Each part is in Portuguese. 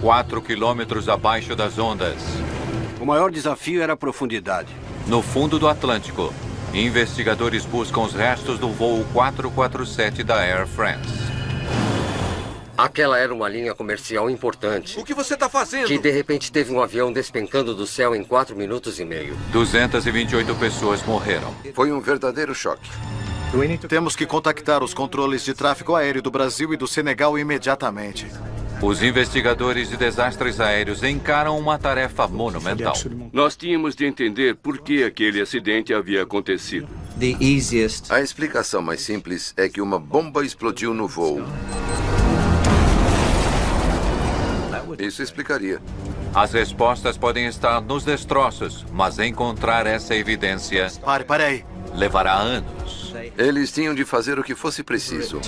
4 quilômetros abaixo das ondas. O maior desafio era a profundidade. No fundo do Atlântico, investigadores buscam os restos do voo 447 da Air France. Aquela era uma linha comercial importante. O que você está fazendo? Que de repente teve um avião despencando do céu em 4 minutos e meio. 228 pessoas morreram. Foi um verdadeiro choque. Temos que contactar os controles de tráfego aéreo do Brasil e do Senegal imediatamente. Os investigadores de desastres aéreos encaram uma tarefa monumental. Nós tínhamos de entender por que aquele acidente havia acontecido. A explicação mais simples é que uma bomba explodiu no voo. Isso explicaria. As respostas podem estar nos destroços, mas encontrar essa evidência... Pare aí. Levará anos. Eles tinham de fazer o que fosse preciso.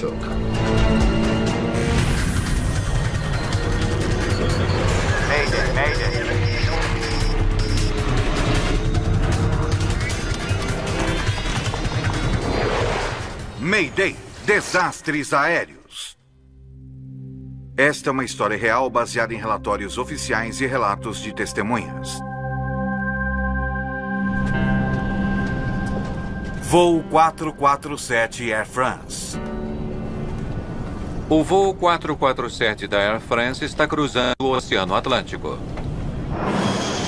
Mayday, desastres aéreos. Esta é uma história real baseada em relatórios oficiais e relatos de testemunhas. Voo 447 Air France. O voo 447 da Air France está cruzando o Oceano Atlântico.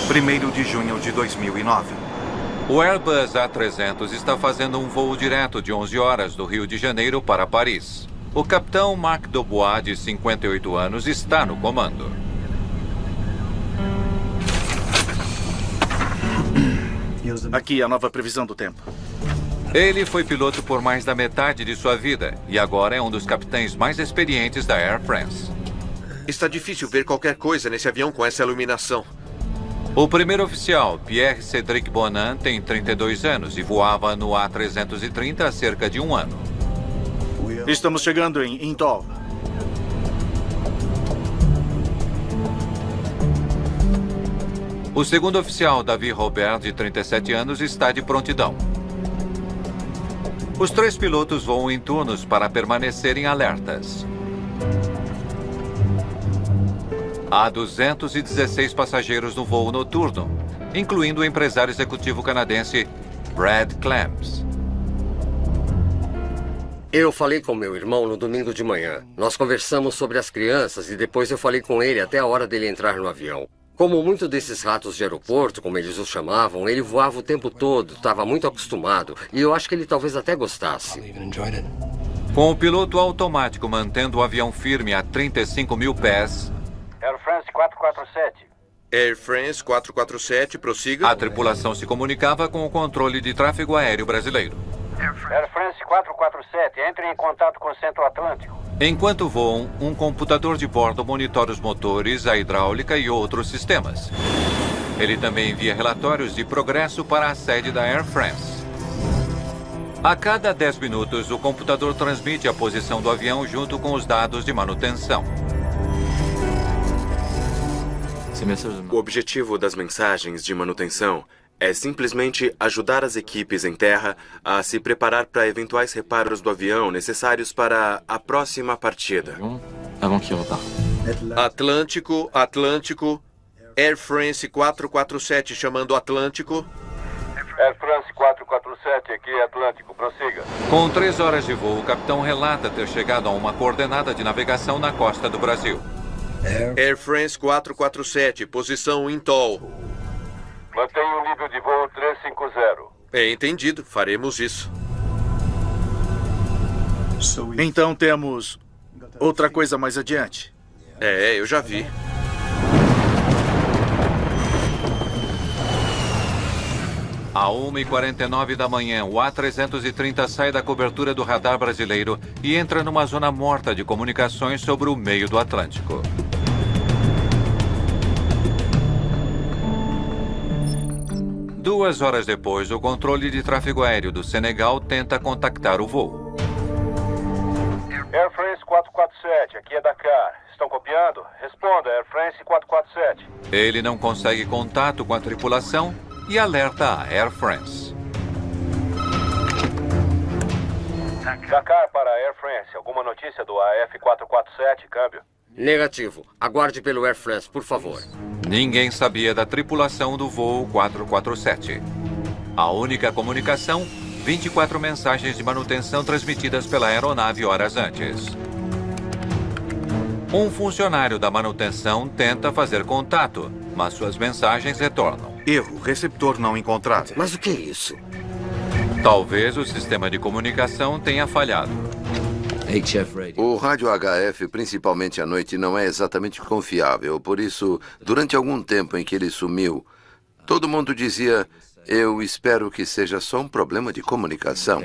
1º de junho de 2009. O Airbus A300 está fazendo um voo direto de 11 horas do Rio de Janeiro para Paris. O capitão Marc Dubois, de 58 anos, está no comando. Aqui a nova previsão do tempo. Ele foi piloto por mais da metade de sua vida e agora é um dos capitães mais experientes da Air France. Está difícil ver qualquer coisa nesse avião com essa iluminação. O primeiro oficial, Pierre-Cédric Bonin, tem 32 anos e voava no A330 há cerca de um ano. Estamos chegando em Intol. O segundo oficial, David Robert, de 37 anos, está de prontidão. Os 3 pilotos voam em turnos para permanecerem alertas. Há 216 passageiros no voo noturno, incluindo o empresário executivo canadense Brad Clamps. Eu falei com meu irmão no domingo de manhã. Nós conversamos sobre as crianças e depois eu falei com ele até a hora dele entrar no avião. Como muitos desses ratos de aeroporto, como eles os chamavam, ele voava o tempo todo, estava muito acostumado e eu acho que ele talvez até gostasse. Com o piloto automático mantendo o avião firme a 35 mil pés... Air France 447. Air France 447, prossiga. A tripulação se comunicava com o controle de tráfego aéreo brasileiro. Air France 447, entre em contato com o Centro Atlântico. Enquanto voam, um computador de bordo monitora os motores, a hidráulica e outros sistemas. Ele também envia relatórios de progresso para a sede da Air France. A cada 10 minutos, o computador transmite a posição do avião junto com os dados de manutenção. O objetivo das mensagens de manutenção é simplesmente ajudar as equipes em terra a se preparar para eventuais reparos do avião necessários para a próxima partida. Atlântico, Atlântico. Air France 447 chamando Atlântico. Air France 447, aqui é Atlântico, prossiga. Com 3 horas de voo, o capitão relata ter chegado a uma coordenada de navegação na costa do Brasil. Air France 447, posição Intol. Mantenha o nível de voo 350. É entendido, faremos isso. Então temos outra coisa mais adiante. É, eu já vi. À 1h49 da manhã, o A330 sai da cobertura do radar brasileiro e entra numa zona morta de comunicações sobre o meio do Atlântico. Duas horas depois, o controle de tráfego aéreo do Senegal tenta contactar o voo. Air France 447, aqui é Dakar. Estão copiando? Responda, Air France 447. Ele não consegue contato com a tripulação e alerta a Air France. Dakar para Air France. Alguma notícia do AF447, câmbio? Negativo. Aguarde pelo Air France, por favor. Ninguém sabia da tripulação do voo 447. A única comunicação, 24 mensagens de manutenção transmitidas pela aeronave horas antes. Um funcionário da manutenção tenta fazer contato, mas suas mensagens retornam. Erro, receptor não encontrado. Mas o que é isso? Talvez o sistema de comunicação tenha falhado. O rádio HF, principalmente à noite, não é exatamente confiável. Por isso, durante algum tempo em que ele sumiu, todo mundo dizia: eu espero que seja só um problema de comunicação.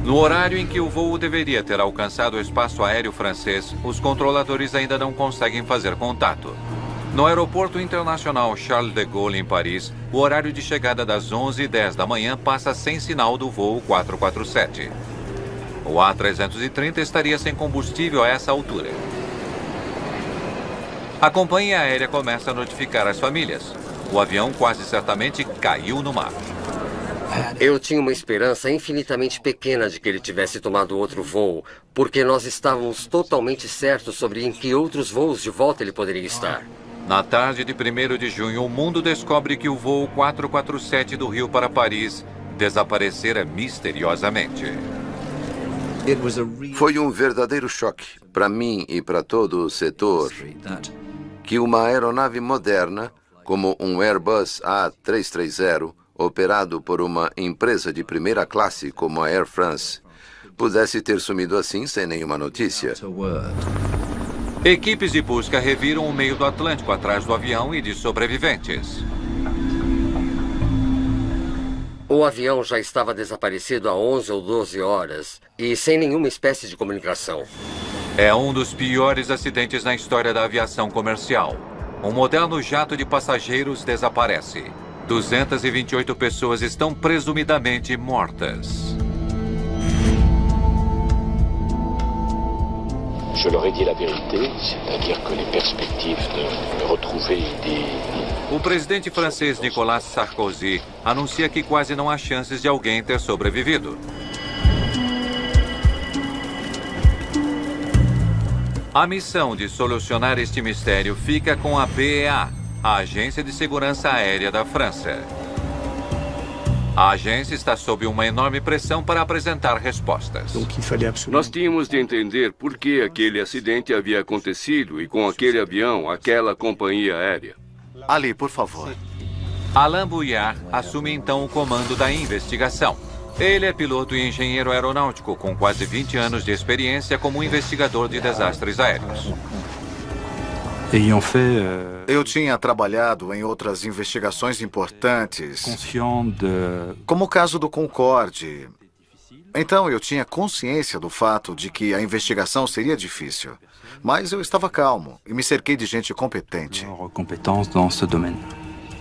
No horário em que o voo deveria ter alcançado o espaço aéreo francês, os controladores ainda não conseguem fazer contato. No aeroporto internacional Charles de Gaulle, em Paris, o horário de chegada das 11h10 da manhã passa sem sinal do voo 447. O A330 estaria sem combustível a essa altura. A companhia aérea começa a notificar as famílias. O avião quase certamente caiu no mar. Eu tinha uma esperança infinitamente pequena de que ele tivesse tomado outro voo, porque nós estávamos totalmente certos sobre em que outros voos de volta ele poderia estar. Na tarde de 1º de junho, o mundo descobre que o voo 447 do Rio para Paris desaparecera misteriosamente. Foi um verdadeiro choque para mim e para todo o setor que uma aeronave moderna, como um Airbus A330, operado por uma empresa de primeira classe como a Air France, pudesse ter sumido assim sem nenhuma notícia. Equipes de busca reviram o meio do Atlântico atrás do avião e de sobreviventes. O avião já estava desaparecido há 11 ou 12 horas e sem nenhuma espécie de comunicação. É um dos piores acidentes na história da aviação comercial. Um moderno jato de passageiros desaparece. 228 pessoas estão presumidamente mortas. Je leur ai dit la vérité, c'est-à-dire que les perspectives de retrouver des... O presidente francês Nicolas Sarkozy anuncia que quase não há chances de alguém ter sobrevivido. A missão de solucionar este mistério fica com a BEA, a Agência de Segurança Aérea da França. A agência está sob uma enorme pressão para apresentar respostas. Nós tínhamos de entender por que aquele acidente havia acontecido e com aquele avião, aquela companhia aérea. Ali, por favor. Alain Bouillard assume então o comando da investigação. Ele é piloto e engenheiro aeronáutico com quase 20 anos de experiência como investigador de desastres aéreos. Eu tinha trabalhado em outras investigações importantes, como o caso do Concorde. Então eu tinha consciência do fato de que a investigação seria difícil. Mas eu estava calmo e me cerquei de gente competente.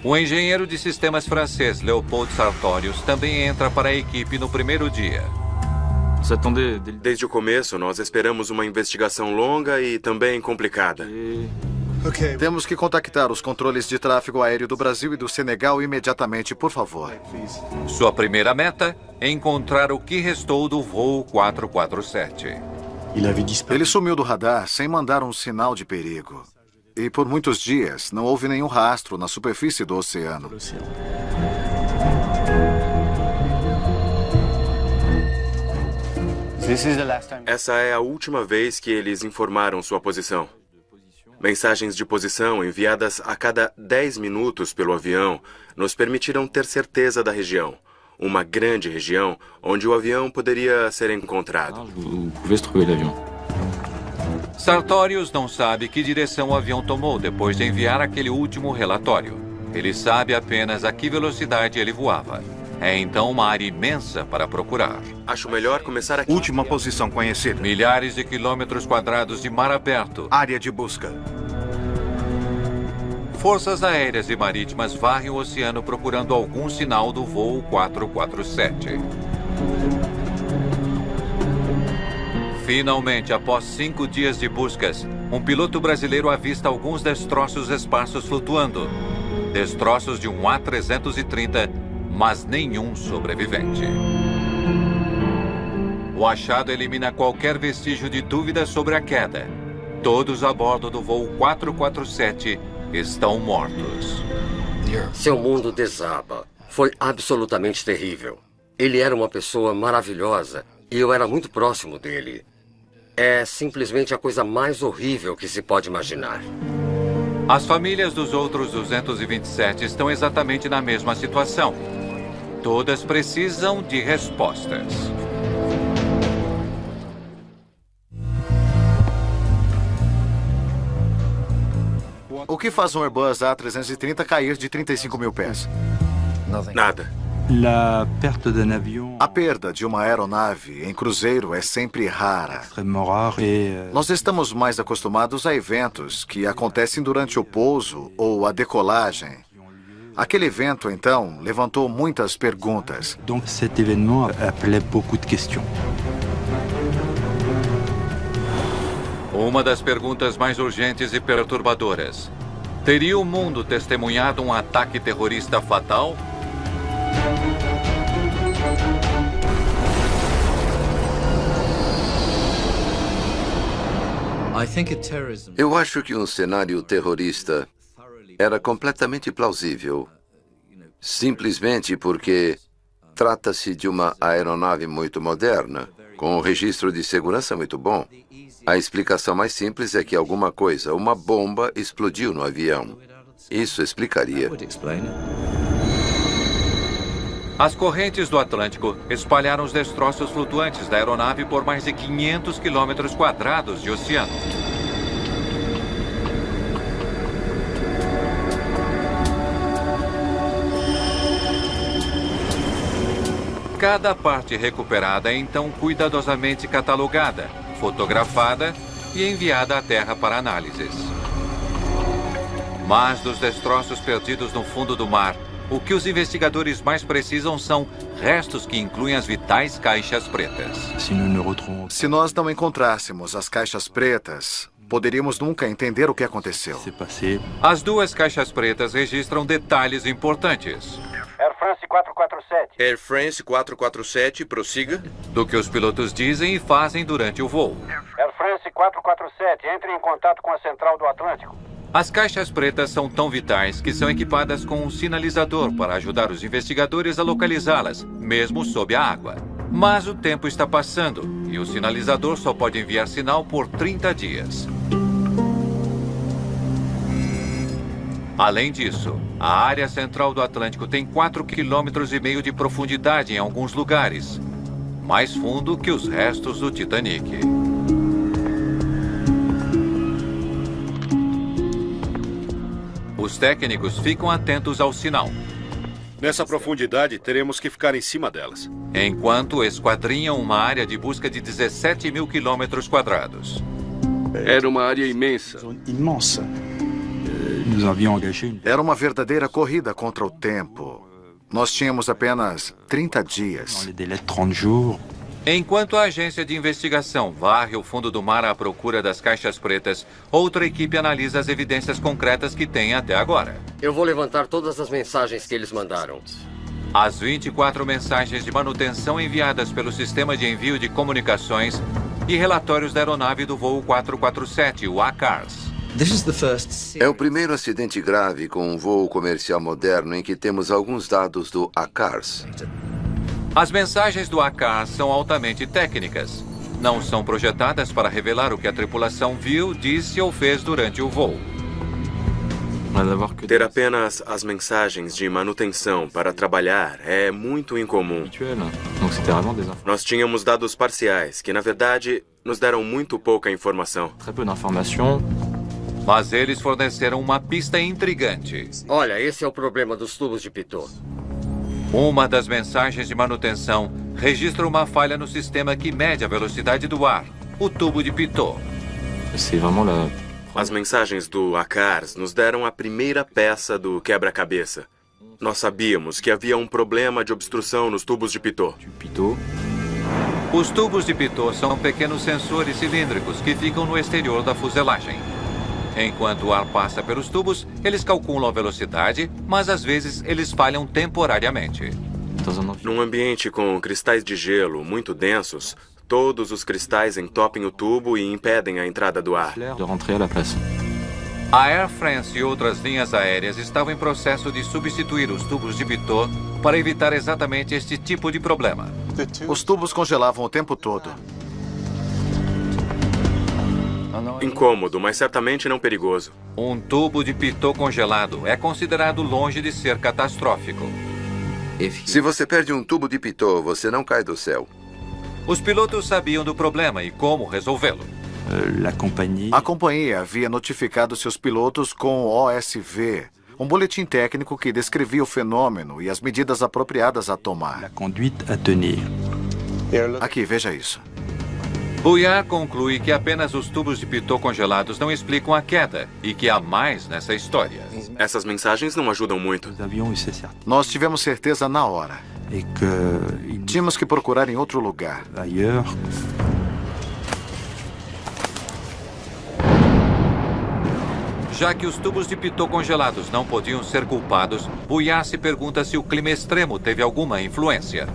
O engenheiro de sistemas francês Léopold Sartorius também entra para a equipe no primeiro dia. Desde o começo, nós esperamos uma investigação longa e também complicada. Temos que contactar os controles de tráfego aéreo do Brasil e do Senegal imediatamente, por favor. Sua primeira meta é encontrar o que restou do voo 447. Ele sumiu do radar sem mandar um sinal de perigo. E por muitos dias não houve nenhum rastro na superfície do oceano. Essa é a última vez que eles informaram sua posição. Mensagens de posição enviadas a cada 10 minutos pelo avião nos permitiram ter certeza da região. Uma grande região onde o avião poderia ser encontrado. Sartorius não sabe que direção o avião tomou depois de enviar aquele último relatório. Ele sabe apenas a que velocidade ele voava. É então uma área imensa para procurar. Acho melhor começar aqui. Última posição conhecida. Milhares de quilômetros quadrados de mar aberto. Área de busca. Forças aéreas e marítimas varrem o oceano procurando algum sinal do voo 447. Finalmente, após 5 dias de buscas, um piloto brasileiro avista alguns destroços esparsos flutuando. Destroços de um A330, mas nenhum sobrevivente. O achado elimina qualquer vestígio de dúvida sobre a queda. todos a bordo do voo 447 estão mortos. Seu mundo desaba. Foi absolutamente terrível. Ele era uma pessoa maravilhosa e eu era muito próximo dele. É simplesmente a coisa mais horrível que se pode imaginar. As famílias dos outros 227 estão exatamente na mesma situação. Todas precisam de respostas. O que faz um Airbus A330 cair de 35 mil pés? Nada. A perda de uma aeronave em cruzeiro é sempre rara. Nós estamos mais acostumados a eventos que acontecem durante o pouso ou a decolagem. Aquele evento, então, levantou muitas perguntas. Uma das perguntas mais urgentes e perturbadoras. Teria o mundo testemunhado um ataque terrorista fatal? Eu acho que um cenário terrorista era completamente plausível, simplesmente porque trata-se de uma aeronave muito moderna, com um registro de segurança muito bom. A explicação mais simples é que alguma coisa, uma bomba, explodiu no avião. Isso explicaria. As correntes do Atlântico espalharam os destroços flutuantes da aeronave por mais de 500 quilômetros quadrados de oceano. Cada parte recuperada é então cuidadosamente catalogada, fotografada e enviada à Terra para análises. Mas dos destroços perdidos no fundo do mar, o que os investigadores mais precisam são restos que incluem as vitais caixas pretas. Se nós não encontrássemos as caixas pretas, poderíamos nunca entender o que aconteceu. As duas caixas pretas registram detalhes importantes. Air France 447. Air France 447, prossiga. Do que os pilotos dizem e fazem durante o voo. Air France 447, entre em contato com a central do Atlântico. As caixas pretas são tão vitais que são equipadas com um sinalizador para ajudar os investigadores a localizá-las, mesmo sob a água. Mas o tempo está passando e o sinalizador só pode enviar sinal por 30 dias. Além disso, a área central do Atlântico tem 4,5 km de profundidade em alguns lugares, mais fundo que os restos do Titanic. Os técnicos ficam atentos ao sinal. Nessa profundidade, teremos que ficar em cima delas. Enquanto esquadrinham uma área de busca de 17 mil quilômetros quadrados. Era uma área imensa. Era uma verdadeira corrida contra o tempo. Nós tínhamos apenas 30 dias. Enquanto a agência de investigação varre o fundo do mar à procura das caixas pretas, outra equipe analisa as evidências concretas que tem até agora. Eu vou levantar todas as mensagens que eles mandaram. As 24 mensagens de manutenção enviadas pelo sistema de envio de comunicações e relatórios da aeronave do voo 447, o ACARS. É o primeiro acidente grave com um voo comercial moderno em que temos alguns dados do ACARS. As mensagens do ACARS são altamente técnicas. Não são projetadas para revelar o que a tripulação viu, disse ou fez durante o voo. Ter apenas as mensagens de manutenção para trabalhar é muito incomum. Nós tínhamos dados parciais, que na verdade nos deram muito pouca informação. Mas eles forneceram uma pista intrigante. Olha, esse é o problema dos tubos de Pitot. Uma das mensagens de manutenção registra uma falha no sistema que mede a velocidade do ar, o tubo de Pitot. As mensagens do ACARS nos deram a primeira peça do quebra-cabeça. Nós sabíamos que havia um problema de obstrução nos tubos de Pitot. Os tubos de Pitot são pequenos sensores cilíndricos que ficam no exterior da fuselagem. Enquanto o ar passa pelos tubos, eles calculam a velocidade, mas às vezes eles falham temporariamente. Num ambiente com cristais de gelo muito densos, Todos os cristais entopem o tubo e impedem a entrada do ar. A Air France e outras linhas aéreas estavam em processo de substituir os tubos de Pitot para evitar exatamente este tipo de problema. Os tubos congelavam o tempo todo. Incômodo, mas certamente não perigoso. Um tubo de Pitot congelado é considerado longe de ser catastrófico. Se você perde um tubo de Pitot, você não cai do céu. Os pilotos sabiam do problema e como resolvê-lo. A companhia havia notificado seus pilotos com o OSV, um boletim técnico que descrevia o fenômeno e as medidas apropriadas a tomar. Aqui, veja isso. Bouillard conclui que apenas os tubos de Pitot congelados não explicam a queda e que há mais nessa história. Essas mensagens não ajudam muito. Nós tivemos certeza na hora. Tínhamos que procurar em outro lugar. Já que os tubos de Pitot congelados não podiam ser culpados, Bouillard se pergunta se o clima extremo teve alguma influência.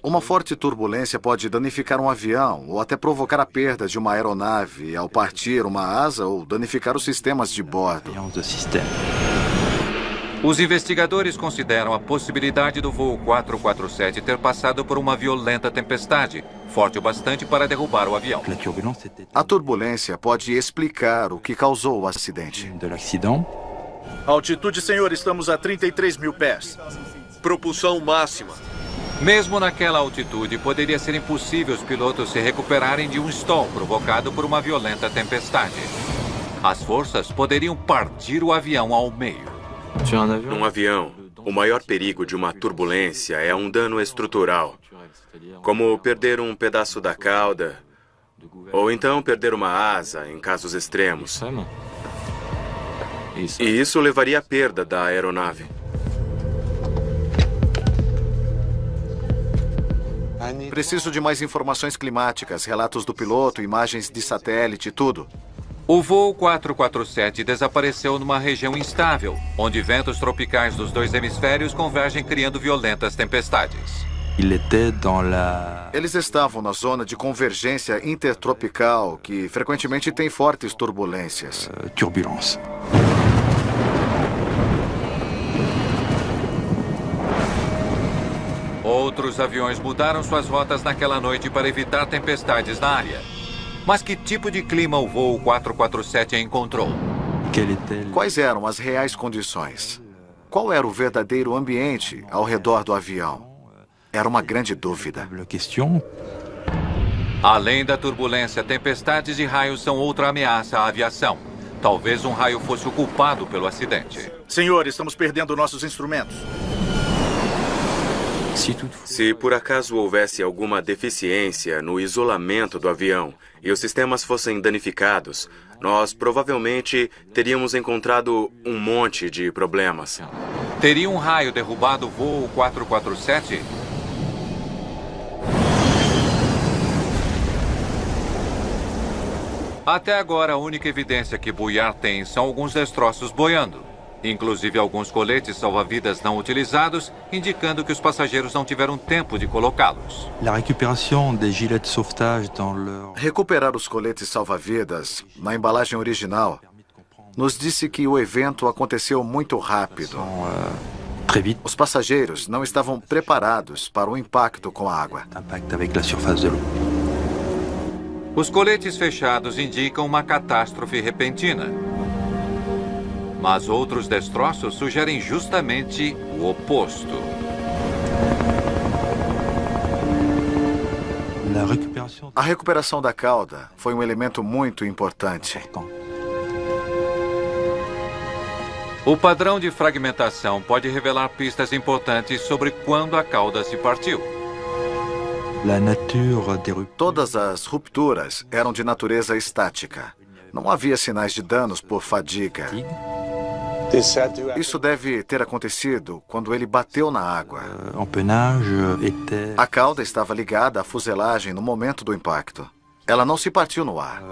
Uma forte turbulência pode danificar um avião ou até provocar a perda de uma aeronave ao partir uma asa ou danificar os sistemas de bordo. Os investigadores consideram a possibilidade do voo 447 ter passado por uma violenta tempestade, forte o bastante para derrubar o avião. A turbulência pode explicar o que causou o acidente. Altitude, senhor, estamos a 33 mil pés. Propulsão máxima. Mesmo naquela altitude, poderia ser impossível os pilotos se recuperarem de um stall provocado por uma violenta tempestade. As forças poderiam partir o avião ao meio. Num avião, o maior perigo de uma turbulência é um dano estrutural, como perder um pedaço da cauda, ou então perder uma asa em casos extremos. E isso levaria à perda da aeronave. Preciso de mais informações climáticas, relatos do piloto, imagens de satélite, tudo. O voo 447 desapareceu numa região instável, onde ventos tropicais dos dois hemisférios convergem criando violentas tempestades. Eles estavam na zona de convergência intertropical, que frequentemente tem fortes turbulências. Outros aviões mudaram suas rotas naquela noite para evitar tempestades na área. Mas que tipo de clima o voo 447 encontrou? Quais eram as reais condições? Qual era o verdadeiro ambiente ao redor do avião? Era uma grande dúvida. Além da turbulência, tempestades e raios são outra ameaça à aviação. Talvez um raio fosse o culpado pelo acidente. Senhor, estamos perdendo nossos instrumentos. Se por acaso houvesse alguma deficiência no isolamento do avião e os sistemas fossem danificados, nós provavelmente teríamos encontrado um monte de problemas. Teria um raio derrubado o voo 447? Até agora, a única evidência que Bouillard tem são alguns destroços boiando. Inclusive alguns coletes salva-vidas não utilizados, indicando que os passageiros não tiveram tempo de colocá-los. Recuperar os coletes salva-vidas na embalagem original nos disse que o evento aconteceu muito rápido. Os passageiros não estavam preparados para o impacto com a água. Os coletes fechados indicam uma catástrofe repentina. Mas outros destroços sugerem justamente o oposto. A recuperação da cauda foi um elemento muito importante. O padrão de fragmentação pode revelar pistas importantes sobre quando a cauda se partiu. Todas as rupturas eram de natureza estática. Não havia sinais de danos por fadiga. Isso deve ter acontecido quando ele bateu na água. A cauda estava ligada à fuselagem no momento do impacto. Ela não se partiu no ar.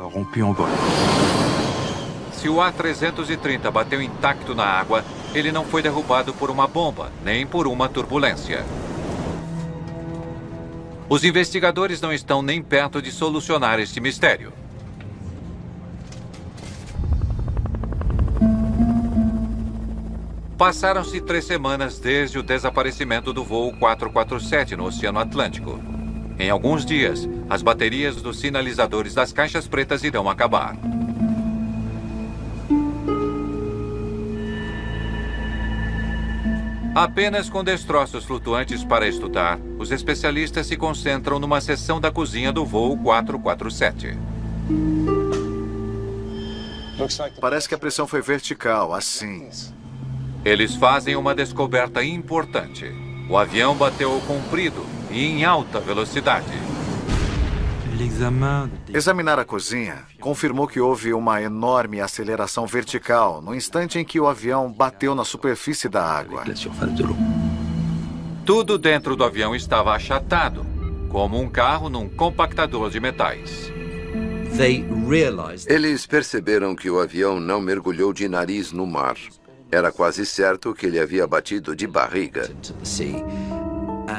Se o A330 bateu intacto na água, ele não foi derrubado por uma bomba, nem por uma turbulência. Os investigadores não estão nem perto de solucionar este mistério. Passaram-se 3 semanas desde o desaparecimento do voo 447 no Oceano Atlântico. Em alguns dias, as baterias dos sinalizadores das caixas pretas irão acabar. Apenas com destroços flutuantes para estudar, os especialistas se concentram numa seção da cozinha do voo 447. Parece que a pressão foi vertical, assim. Eles fazem uma descoberta importante. O avião bateu comprido e em alta velocidade. Examinar a cozinha confirmou que houve uma enorme aceleração vertical no instante em que o avião bateu na superfície da água. Tudo dentro do avião estava achatado, como um carro num compactador de metais. Eles perceberam que o avião não mergulhou de nariz no mar. Era quase certo que ele havia batido de barriga.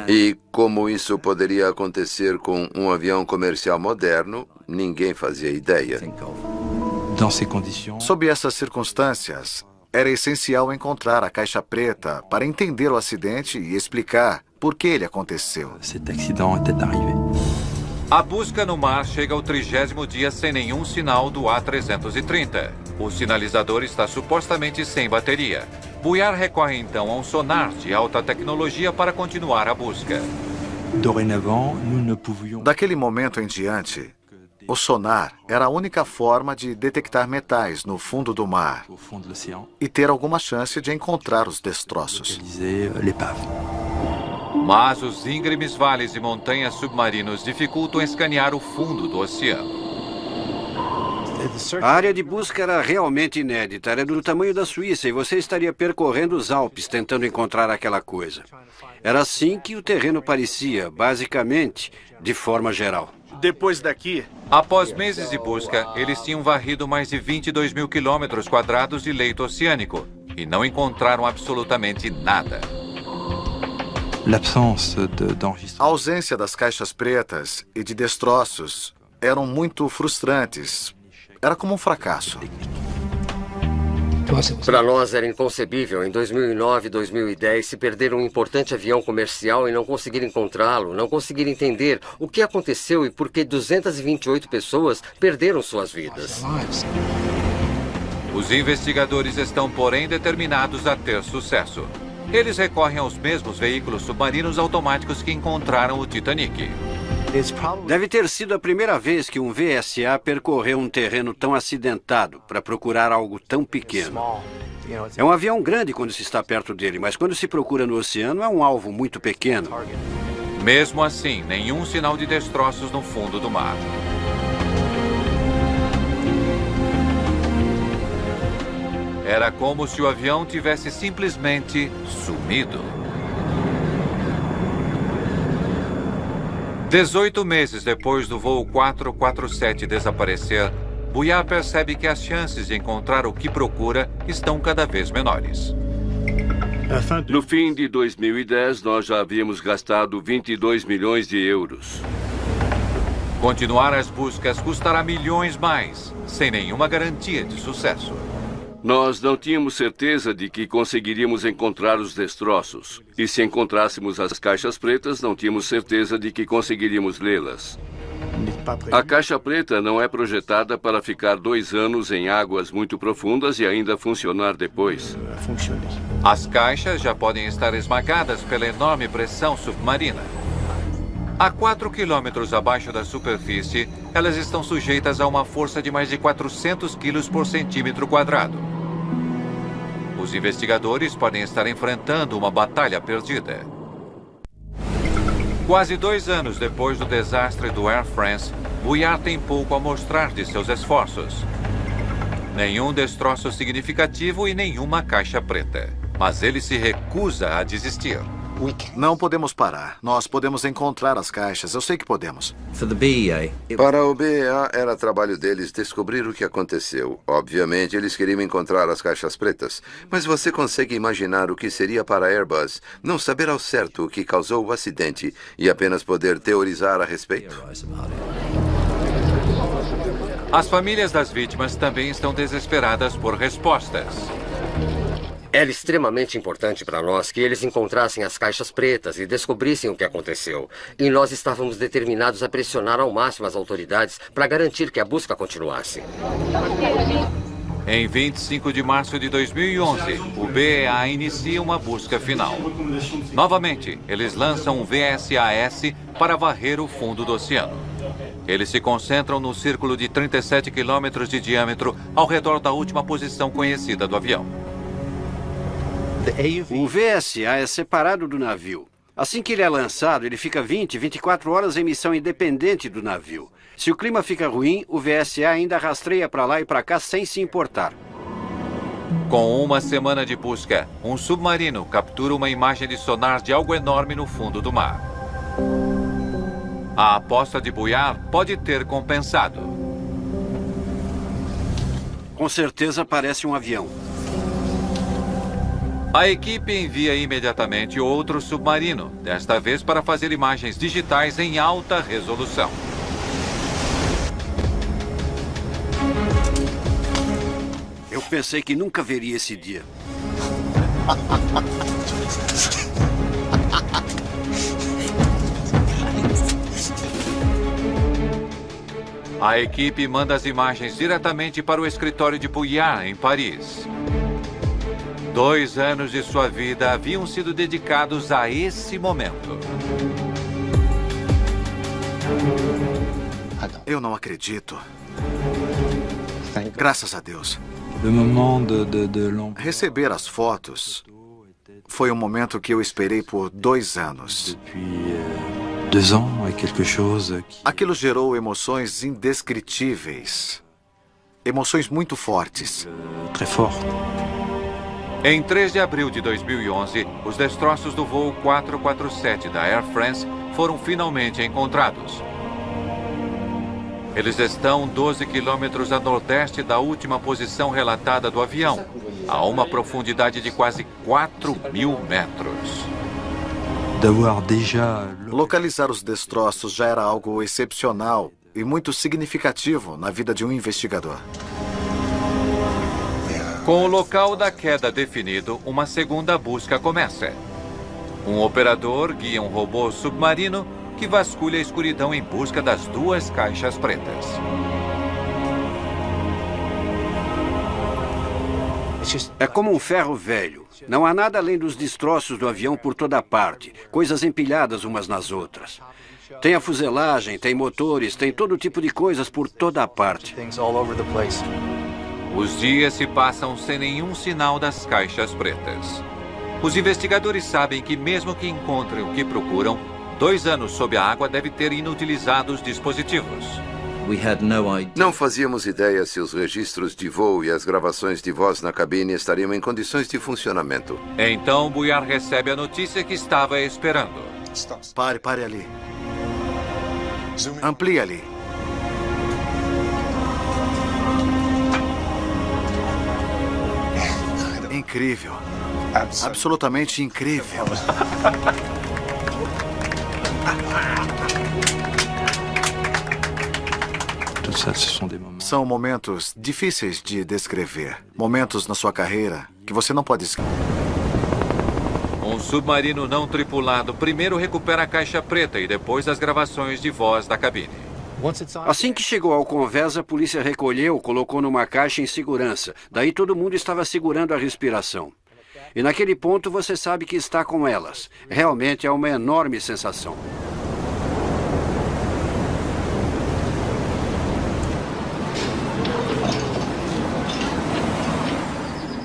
E como isso poderia acontecer com um avião comercial moderno, ninguém fazia ideia. Sob essas circunstâncias, era essencial encontrar a caixa preta para entender o acidente e explicar por que ele aconteceu. A busca no mar chega ao 30º dia sem nenhum sinal do A330. O sinalizador está supostamente sem bateria. Bouillard recorre então a um sonar de alta tecnologia para continuar a busca. Daquele momento em diante, o sonar era a única forma de detectar metais no fundo do mar e ter alguma chance de encontrar os destroços. Mas os íngremes vales e montanhas submarinos dificultam escanear o fundo do oceano. A área de busca era realmente inédita. Era do tamanho da Suíça e você estaria percorrendo os Alpes tentando encontrar aquela coisa. Era assim que o terreno parecia, basicamente, de forma geral. Depois daqui... Após meses de busca, eles tinham varrido mais de 22 mil quilômetros quadrados de leito oceânico e não encontraram absolutamente nada. A ausência das caixas pretas e de destroços eram muito frustrantes. Era como um fracasso. Para nós era inconcebível, em 2009 e 2010, se perder um importante avião comercial e não conseguir encontrá-lo, não conseguir entender o que aconteceu e por que 228 pessoas perderam suas vidas. Os investigadores estão, porém, determinados a ter sucesso. Eles recorrem aos mesmos veículos submarinos automáticos que encontraram o Titanic. Deve ter sido a primeira vez que um VSA percorreu um terreno tão acidentado para procurar algo tão pequeno. É um avião grande quando se está perto dele, mas quando se procura no oceano é um alvo muito pequeno. Mesmo assim, nenhum sinal de destroços no fundo do mar. Era como se o avião tivesse simplesmente sumido. 18 meses depois do voo 447 desaparecer, Bouillard percebe que as chances de encontrar o que procura estão cada vez menores. No fim de 2010, nós já havíamos gastado 22 milhões de euros. Continuar as buscas custará milhões mais, sem nenhuma garantia de sucesso. Nós não tínhamos certeza de que conseguiríamos encontrar os destroços. E se encontrássemos as caixas pretas, não tínhamos certeza de que conseguiríamos lê-las. A caixa preta não é projetada para ficar 2 anos em águas muito profundas e ainda funcionar depois. As caixas já podem estar esmagadas pela enorme pressão submarina. A 4 quilômetros abaixo da superfície, elas estão sujeitas a uma força de mais de 400 quilos por centímetro quadrado. Os investigadores podem estar enfrentando uma batalha perdida. Quase 2 anos depois do desastre do Air France, Bouillard tem pouco a mostrar de seus esforços. Nenhum destroço significativo e nenhuma caixa preta. Mas ele se recusa a desistir. Não podemos parar. Nós podemos encontrar as caixas. Eu sei que podemos. Para o BEA, era trabalho deles descobrir o que aconteceu. Obviamente, eles queriam encontrar as caixas pretas. Mas você consegue imaginar o que seria para a Airbus não saber ao certo o que causou o acidente e apenas poder teorizar a respeito? As famílias das vítimas também estão desesperadas por respostas. Era extremamente importante para nós que eles encontrassem as caixas pretas e descobrissem o que aconteceu. E nós estávamos determinados a pressionar ao máximo as autoridades para garantir que a busca continuasse. Em 25 de março de 2011, o BEA inicia uma busca final. Novamente, eles lançam um VSAS para varrer o fundo do oceano. Eles se concentram no círculo de 37 quilômetros de diâmetro ao redor da última posição conhecida do avião. O VSA é separado do navio. Assim que ele é lançado, ele fica 24 horas em missão independente do navio. Se o clima fica ruim, o VSA ainda rastreia para lá e para cá sem se importar. Com uma semana de busca, um submarino captura uma imagem de sonar de algo enorme no fundo do mar. A aposta de buiar pode ter compensado. Com certeza parece um avião. A equipe envia imediatamente outro submarino, desta vez para fazer imagens digitais em alta resolução. Eu pensei que nunca veria esse dia. A equipe manda as imagens diretamente para o escritório de Bouillard, em Paris. 2 anos de sua vida haviam sido dedicados a esse momento. Eu não acredito. Graças a Deus. Receber as fotos foi um momento que eu esperei por 2 anos. Aquilo gerou emoções indescritíveis. Emoções muito fortes. Em 3 de abril de 2011, os destroços do voo 447 da Air France foram finalmente encontrados. Eles estão 12 quilômetros a nordeste da última posição relatada do avião, a uma profundidade de quase 4.000 metros. Localizar os destroços já era algo excepcional e muito significativo na vida de um investigador. Com o local da queda definido, uma segunda busca começa. Um operador guia um robô submarino que vasculha a escuridão em busca das 2 caixas pretas. É como um ferro velho. Não há nada além dos destroços do avião por toda parte, coisas empilhadas umas nas outras. Tem a fuselagem, tem motores, tem todo tipo de coisas por toda parte. Os dias se passam sem nenhum sinal das caixas pretas. Os investigadores sabem que mesmo que encontrem o que procuram, 2 anos sob a água deve ter inutilizado os dispositivos. Não fazíamos ideia se os registros de voo e as gravações de voz na cabine estariam em condições de funcionamento. Então, Bouillard recebe a notícia que estava esperando. Pare ali. Amplie ali. Incrível. Absolutamente incrível. São momentos difíceis de descrever. Momentos na sua carreira que você não pode esquecer. Um submarino não tripulado primeiro recupera a caixa preta e depois as gravações de voz da cabine. Assim que chegou ao convés, a polícia recolheu, colocou numa caixa em segurança. Daí todo mundo estava segurando a respiração. E naquele ponto você sabe que está com elas. Realmente é uma enorme sensação.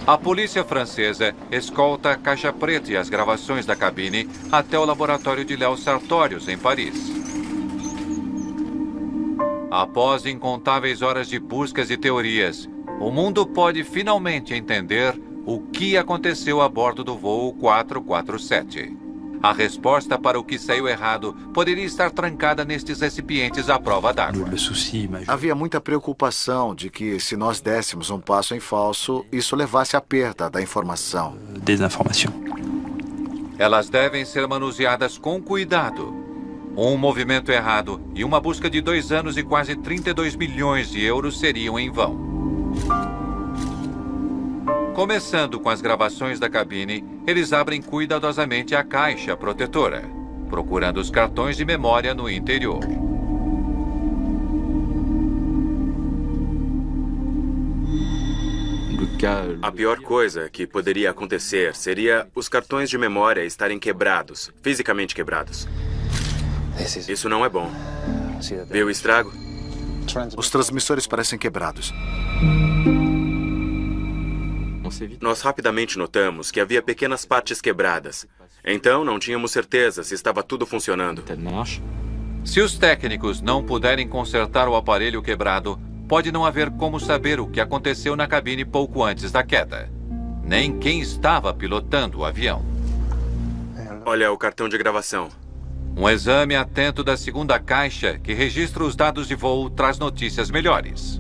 A polícia francesa escolta a caixa preta e as gravações da cabine até o laboratório de Léo Sartorius, em Paris. Após incontáveis horas de buscas e teorias, o mundo pode finalmente entender o que aconteceu a bordo do voo 447. A resposta para o que saiu errado poderia estar trancada nestes recipientes à prova d'água. Havia muita preocupação de que, se nós dessemos um passo em falso, isso levasse à perda da informação. Elas devem ser manuseadas com cuidado. Um movimento errado e uma busca de 2 anos e quase 32 milhões de euros seriam em vão. Começando com as gravações da cabine, eles abrem cuidadosamente a caixa protetora, procurando os cartões de memória no interior. A pior coisa que poderia acontecer seria os cartões de memória estarem quebrados, fisicamente quebrados. Isso não é bom. Viu o estrago? Os transmissores parecem quebrados. Nós rapidamente notamos que havia pequenas partes quebradas. Então, não tínhamos certeza se estava tudo funcionando. Se os técnicos não puderem consertar o aparelho quebrado, pode não haver como saber o que aconteceu na cabine pouco antes da queda, nem quem estava pilotando o avião. Olha o cartão de gravação. Um exame atento da segunda caixa, que registra os dados de voo, traz notícias melhores.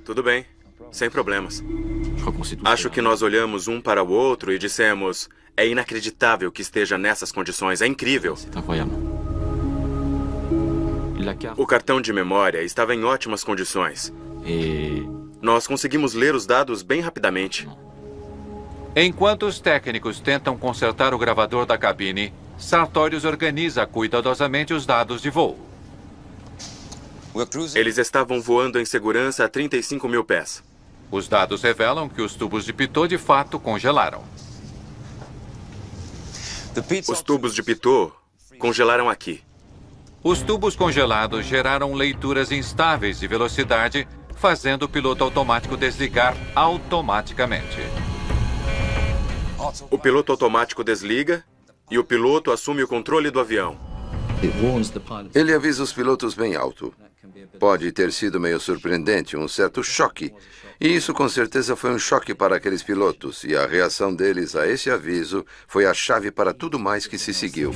Tudo bem, sem problemas. Acho que nós olhamos um para o outro e dissemos: é inacreditável que esteja nessas condições, é incrível. O cartão de memória estava em ótimas condições. Nós conseguimos ler os dados bem rapidamente. Enquanto os técnicos tentam consertar o gravador da cabine, Sartorius organiza cuidadosamente os dados de voo. Eles estavam voando em segurança a 35 mil pés. Os dados revelam que os tubos de pitot de fato congelaram. Os tubos de pitot congelaram aqui. Os tubos congelados geraram leituras instáveis de velocidade, fazendo o piloto automático desligar automaticamente. O piloto automático desliga e o piloto assume o controle do avião. Ele avisa os pilotos bem alto. Pode ter sido meio surpreendente, um certo choque. E isso com certeza foi um choque para aqueles pilotos, e a reação deles a esse aviso foi a chave para tudo mais que se seguiu.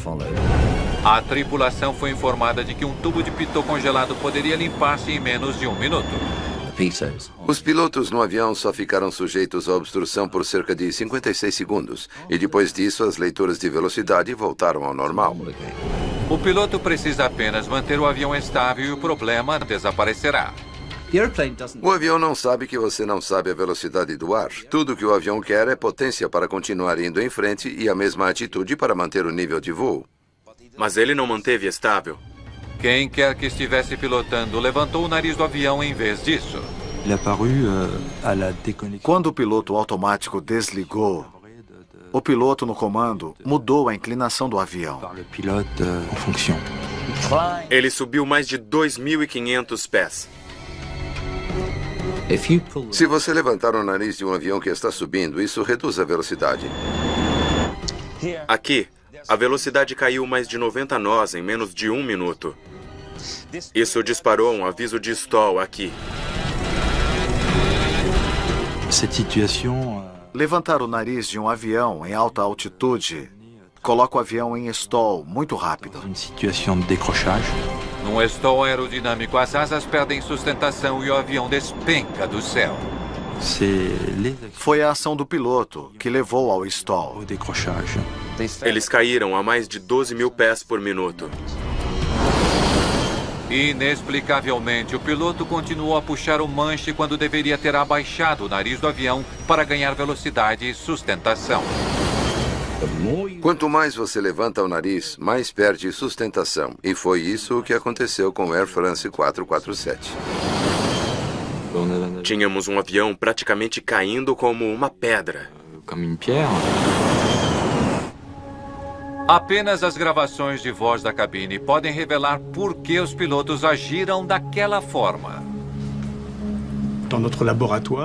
A tripulação foi informada de que um tubo de pitot congelado poderia limpar-se em menos de 1 minuto. Os pilotos no avião só ficaram sujeitos à obstrução por cerca de 56 segundos, e depois disso as leituras de velocidade voltaram ao normal. O piloto precisa apenas manter o avião estável e o problema desaparecerá. O avião não sabe que você não sabe a velocidade do ar. Tudo que o avião quer é potência para continuar indo em frente e a mesma atitude para manter o nível de voo. Mas ele não manteve estável. Quem quer que estivesse pilotando levantou o nariz do avião em vez disso. Quando o piloto automático desligou, o piloto no comando mudou a inclinação do avião. Ele subiu mais de 2.500 pés. Se você levantar o nariz de um avião que está subindo, isso reduz a velocidade. Aqui, a velocidade caiu mais de 90 nós em menos de 1 minuto. Isso disparou um aviso de stall aqui. Levantar o nariz de um avião em alta altitude coloca o avião em stall muito rápido. Num stall aerodinâmico, as asas perdem sustentação e o avião despenca do céu. Foi a ação do piloto que levou ao stall. Eles caíram a mais de 12 mil pés por minuto. Inexplicavelmente, o piloto continuou a puxar o manche quando deveria ter abaixado o nariz do avião para ganhar velocidade e sustentação. Quanto mais você levanta o nariz, mais perde sustentação. E foi isso que aconteceu com o Air France 447. Tínhamos um avião praticamente caindo como uma pedra. Apenas as gravações de voz da cabine podem revelar por que os pilotos agiram daquela forma.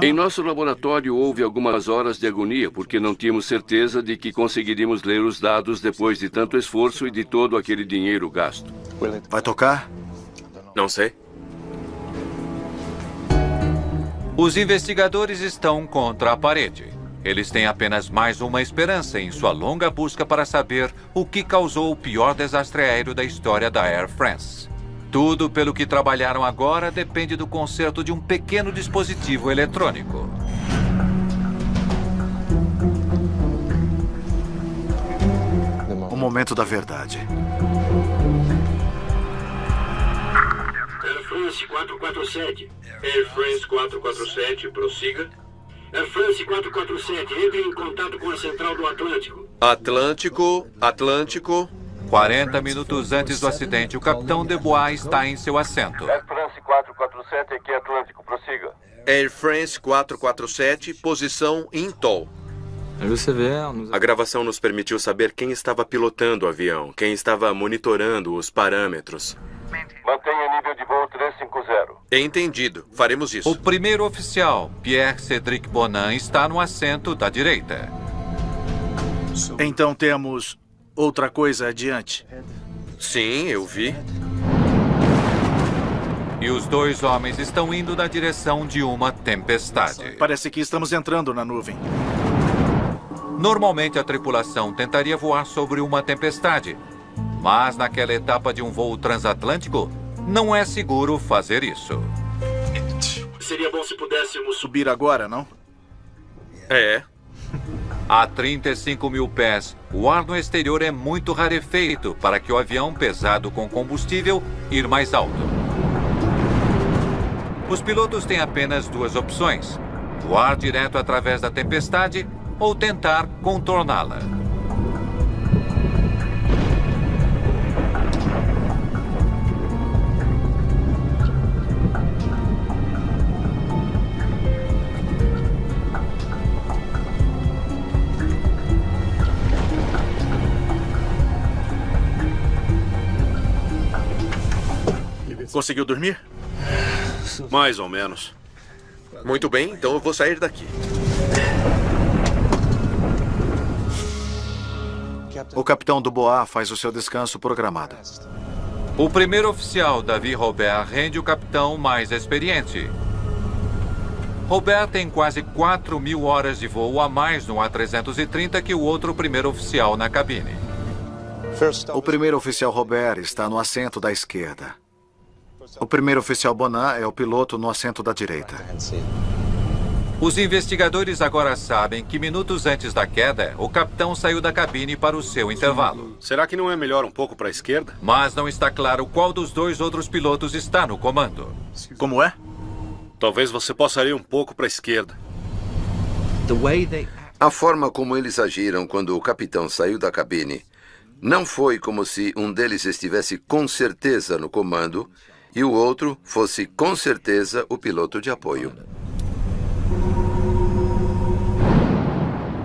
Em nosso laboratório houve algumas horas de agonia porque não tínhamos certeza de que conseguiríamos ler os dados depois de tanto esforço e de todo aquele dinheiro gasto. Vai tocar? Não sei. Os investigadores estão contra a parede. Eles têm apenas mais uma esperança em sua longa busca para saber o que causou o pior desastre aéreo da história da Air France. Tudo pelo que trabalharam agora depende do conserto de um pequeno dispositivo eletrônico. O momento da verdade. Air France 447. Air France 447, prossiga. Air France 447, entre em contato com a central do Atlântico. Atlântico. 40 minutos antes do acidente, o capitão Dubois está em seu assento. Air France 447, aqui é Atlântico, prossiga. Air France 447, posição Intol. A gravação nos permitiu saber quem estava pilotando o avião, quem estava monitorando os parâmetros. Mantenha nível de voo 350. Entendido. Faremos isso. O primeiro oficial, Pierre-Cédric Bonin, está no assento da direita. Então temos outra coisa adiante. Sim, eu vi. E os dois homens estão indo na direção de uma tempestade. Parece que estamos entrando na nuvem. Normalmente a tripulação tentaria voar sobre uma tempestade, mas naquela etapa de um voo transatlântico, não é seguro fazer isso. Seria bom se pudéssemos subir agora, não? É. A 35 mil pés, o ar no exterior é muito rarefeito para que o avião pesado com combustível ir mais alto. Os pilotos têm apenas duas opções: voar direto através da tempestade ou tentar contorná-la. Conseguiu dormir? Mais ou menos. Muito bem, então eu vou sair daqui. O capitão Dubois faz o seu descanso programado. O primeiro oficial, David Robert, rende o capitão mais experiente. Robert tem quase 4.000 horas de voo a mais no A330 que o outro primeiro oficial na cabine. O primeiro oficial Robert está no assento da esquerda. O primeiro oficial Bonin é o piloto no assento da direita. Os investigadores agora sabem que minutos antes da queda, o capitão saiu da cabine para o seu intervalo. Será que não é melhor um pouco para a esquerda? Mas não está claro qual dos dois outros pilotos está no comando. Como é? Talvez você possa ir um pouco para a esquerda. A forma como eles agiram quando o capitão saiu da cabine não foi como se um deles estivesse com certeza no comando e o outro fosse com certeza o piloto de apoio.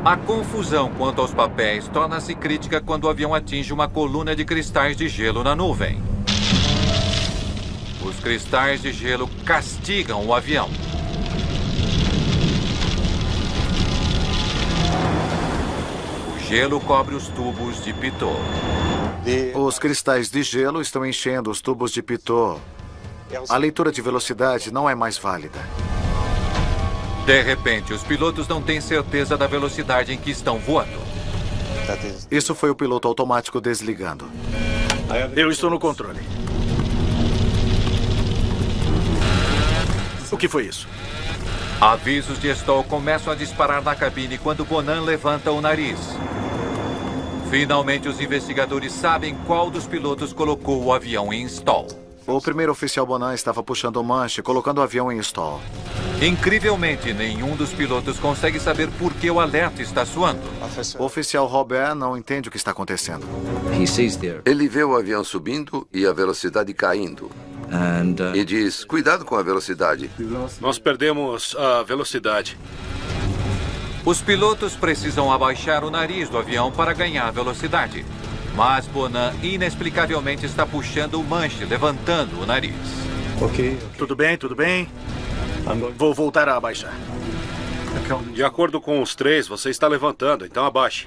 A confusão quanto aos papéis torna-se crítica quando o avião atinge uma coluna de cristais de gelo na nuvem. Os cristais de gelo castigam o avião. O gelo cobre os tubos de pitot. Os cristais de gelo estão enchendo os tubos de pitot. A leitura de velocidade não é mais válida. De repente, os pilotos não têm certeza da velocidade em que estão voando. Isso foi o piloto automático desligando. Eu estou no controle. O que foi isso? Avisos de stall começam a disparar na cabine quando Bonin levanta o nariz. Finalmente, os investigadores sabem qual dos pilotos colocou o avião em stall. O primeiro oficial Bonin estava puxando o manche, colocando o avião em stall. Incrivelmente, nenhum dos pilotos consegue saber por que o alerta está soando. O oficial Robert não entende o que está acontecendo. Ele vê o avião subindo e a velocidade caindo. E diz, cuidado com a velocidade. Nós perdemos a velocidade. Os pilotos precisam abaixar o nariz do avião para ganhar velocidade. Mas Bonin inexplicavelmente está puxando o manche, levantando o nariz. Tudo bem, tudo bem. Vou voltar a abaixar. De acordo com os três, você está levantando, então abaixe.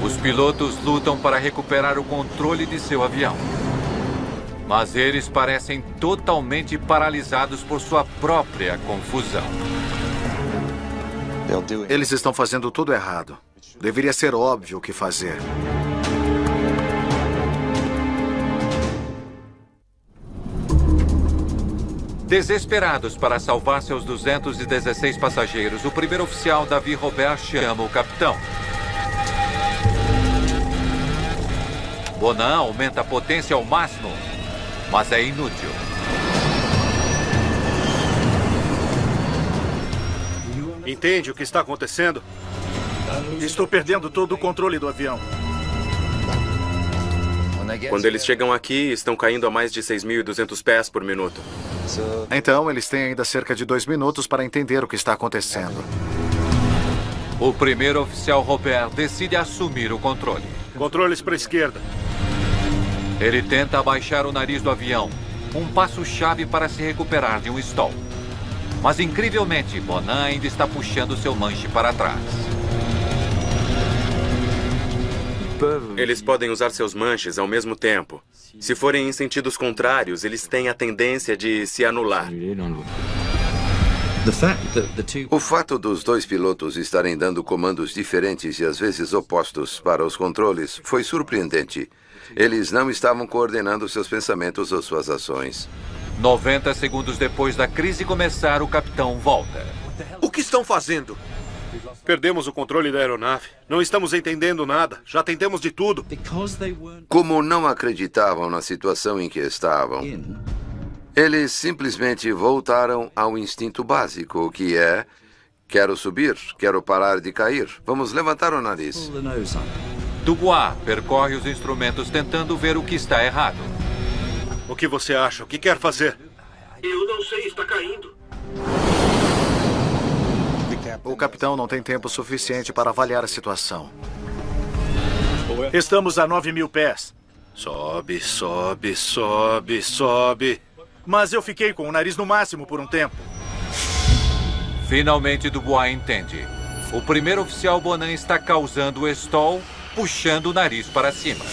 Os pilotos lutam para recuperar o controle de seu avião. Mas eles parecem totalmente paralisados por sua própria confusão. Eles estão fazendo tudo errado. Deveria ser óbvio o que fazer. Desesperados para salvar seus 216 passageiros, o primeiro oficial, Davi Robert, chama o capitão. Bonan aumenta a potência ao máximo, mas é inútil. Entende o que está acontecendo? Estou perdendo todo o controle do avião. Quando eles chegam aqui, estão caindo a mais de 6.200 pés por minuto. Então, eles têm ainda cerca de 2 minutos para entender o que está acontecendo. O primeiro oficial, Robert, decide assumir o controle. Controles para a esquerda. Ele tenta abaixar o nariz do avião, um passo-chave para se recuperar de um stall. Mas, incrivelmente, Bonan ainda está puxando seu manche para trás. Eles podem usar seus manches ao mesmo tempo. Se forem em sentidos contrários, eles têm a tendência de se anular. O fato dos dois pilotos estarem dando comandos diferentes e às vezes opostos para os controles foi surpreendente. Eles não estavam coordenando seus pensamentos ou suas ações. 90 segundos depois da crise começar, o capitão volta. O que estão fazendo? Perdemos o controle da aeronave. Não estamos entendendo nada. Já tentamos de tudo. Como não acreditavam na situação em que estavam, eles simplesmente voltaram ao instinto básico, que é: quero subir, quero parar de cair. Vamos levantar o nariz. Dubois percorre os instrumentos tentando ver o que está errado. O que você acha? O que quer fazer? Eu não sei, está caindo. O capitão não tem tempo suficiente para avaliar a situação. Estamos a 9.000 pés. Sobe, sobe, sobe, sobe. Mas eu fiquei com o nariz no máximo por um tempo. Finalmente, Dubois entende. O primeiro oficial, Bonan, está causando o stall, puxando o nariz para cima.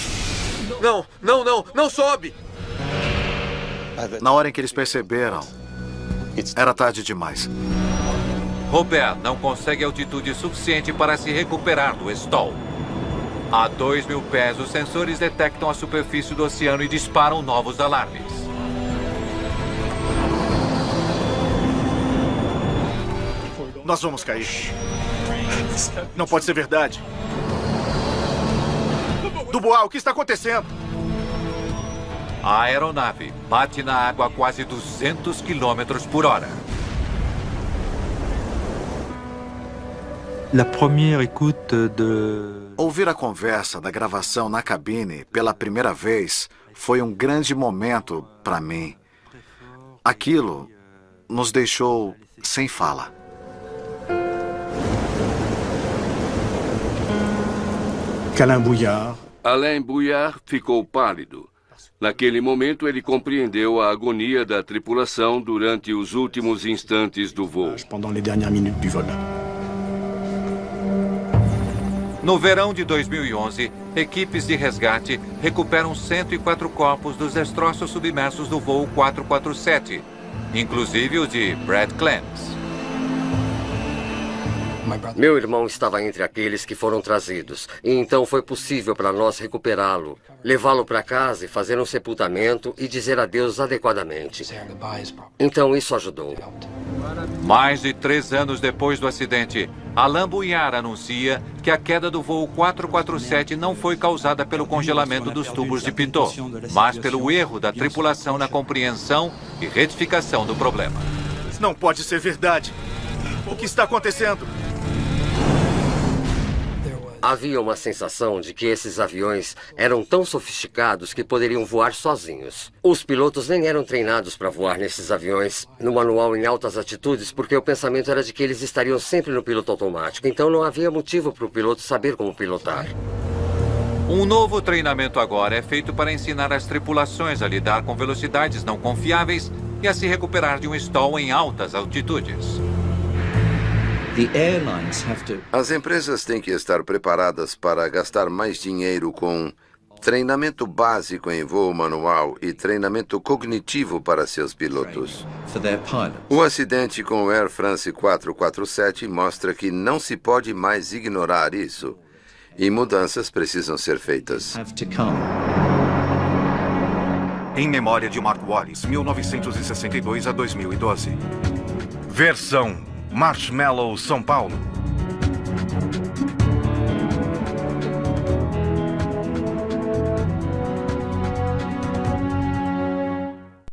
Não, não, não, não sobe! Na hora em que eles perceberam, era tarde demais. Robert não consegue altitude suficiente para se recuperar do stall. A 2.000 pés, os sensores detectam a superfície do oceano e disparam novos alarmes. Nós vamos cair. Não pode ser verdade. Dubois, o que está acontecendo? A aeronave bate na água a quase 200 km por hora. Ouvir a conversa da gravação na cabine pela primeira vez foi um grande momento para mim. Aquilo nos deixou sem fala. Alain Bouillard ficou pálido. Naquele momento, ele compreendeu a agonia da tripulação durante os últimos instantes do voo. No verão de 2011, equipes de resgate recuperam 104 corpos dos destroços submersos do voo 447, inclusive o de Brad Clemens. Meu irmão estava entre aqueles que foram trazidos, e então foi possível para nós recuperá-lo, levá-lo para casa e fazer um sepultamento e dizer adeus adequadamente. Então isso ajudou. Mais de 3 anos depois do acidente, Alain Bouillard anuncia que a queda do voo 447 não foi causada pelo congelamento dos tubos de pitot, mas pelo erro da tripulação na compreensão e retificação do problema. Não pode ser verdade. O que está acontecendo? Havia uma sensação de que esses aviões eram tão sofisticados que poderiam voar sozinhos. Os pilotos nem eram treinados para voar nesses aviões no manual em altas altitudes, porque o pensamento era de que eles estariam sempre no piloto automático. Então não havia motivo para o piloto saber como pilotar. Um novo treinamento agora é feito para ensinar as tripulações a lidar com velocidades não confiáveis e a se recuperar de um stall em altas altitudes. As empresas têm que estar preparadas para gastar mais dinheiro com treinamento básico em voo manual e treinamento cognitivo para seus pilotos. O acidente com o Air France 447 mostra que não se pode mais ignorar isso e mudanças precisam ser feitas. Em memória de Mark Wallace, 1962 a 2012. Versão Marshmallow, São Paulo.